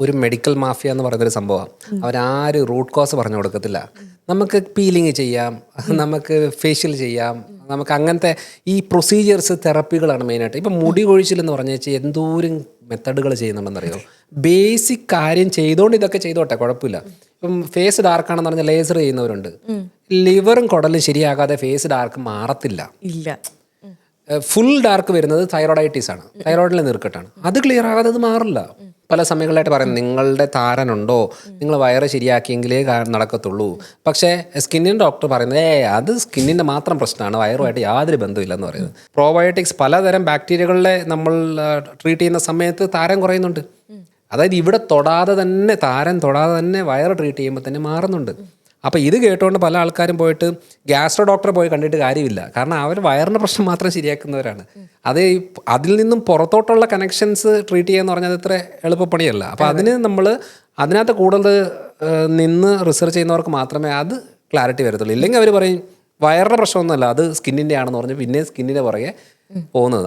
ഒരു medical mafia എന്ന് പറയുന്നൊരു സംഭവമാണ്. അവരാരും റൂട്ട് കോസ് പറഞ്ഞു കൊടുക്കത്തില്ല. നമുക്ക് പീലിംഗ് ചെയ്യാം, നമുക്ക് ഫേഷ്യൽ ചെയ്യാം, നമുക്ക് അങ്ങനത്തെ ഈ പ്രൊസീജിയേഴ്സ് തെറപ്പികളാണ് മെയിനായിട്ട്. ഇപ്പം മുടി കൊഴിച്ചിലെന്ന് പറഞ്ഞു വെച്ചാൽ എന്തോരം മെത്തഡുകൾ ചെയ്യുന്നുണ്ടെന്നറിയോ. ബേസിക് കാര്യം ചെയ്തുകൊണ്ട് ഇതൊക്കെ ചെയ്തോട്ടെ, കുഴപ്പമില്ല. ഇപ്പം ഫേസ് ഡാർക്കാണെന്ന് പറഞ്ഞാൽ ലേസർ ചെയ്യുന്നവരുണ്ട്. ലിവറും കുടലും ശരിയാകാതെ ഫേസ് ഡാർക്ക് മാറത്തില്ല. ഇല്ല. ഫുൾ ഡാർക്ക് വരുന്നത് തൈറോയിഡൈറ്റിസ് ആണ്, തൈറോയിഡിലെ നീർക്കെട്ടാണ്. അത് ക്ലിയർ ആകാതെ അത് മാറില്ല. പല സമയങ്ങളായിട്ട് പറയുന്നത് നിങ്ങളുടെ താരനുണ്ടോ, നിങ്ങൾ വയറ് ശരിയാക്കിയെങ്കിലേ നടക്കത്തുള്ളൂ. പക്ഷേ സ്കിന്നിൻ്റെ ഡോക്ടർ പറയുന്നത് അത് സ്കിന്നിൻ്റെ മാത്രം പ്രശ്നമാണ്, വയറുമായിട്ട് യാതൊരു ബന്ധമില്ലെന്ന് പറയുന്നത്. പ്രോബയോട്ടിക്സ് പലതരം ബാക്ടീരിയകളിലെ നമ്മൾ ട്രീറ്റ് ചെയ്യുന്ന സമയത്ത് താരം കുറയുന്നുണ്ട്. അതായത് ഇവിടെ തൊടാതെ തന്നെ, താരം തൊടാതെ തന്നെ വയറ് ട്രീറ്റ് ചെയ്യുമ്പോൾ തന്നെ മാറുന്നുണ്ട്. അപ്പോൾ ഇത് കേട്ടുകൊണ്ട് പല ആൾക്കാരും പോയിട്ട് ഗ്യാസ്ട്രോ ഡോക്ടറെ പോയി കണ്ടിട്ട് കാര്യമില്ല. കാരണം അവർ വയറിൻ്റെ പ്രശ്നം മാത്രം ശരിയാക്കുന്നവരാണ്. അത് അതിൽ നിന്നും പുറത്തോട്ടുള്ള കണക്ഷൻസ് ട്രീറ്റ് ചെയ്യുക പറഞ്ഞാൽ ഇത്ര എളുപ്പപ്പണിയല്ല. അപ്പോൾ അതിനകത്ത് കൂടുതൽ നിന്ന് റിസർച്ച് ചെയ്യുന്നവർക്ക് മാത്രമേ അത് ക്ലാരിറ്റി വരത്തുള്ളൂ. ഇല്ലെങ്കിൽ അവർ പറയും വയറിൻ്റെ പ്രശ്നമൊന്നുമല്ല, അത് സ്കിന്നിൻ്റെ ആണെന്ന് പറഞ്ഞ് പിന്നെ സ്കിന്നിൻ്റെ പുറകെ പോകുന്നത്.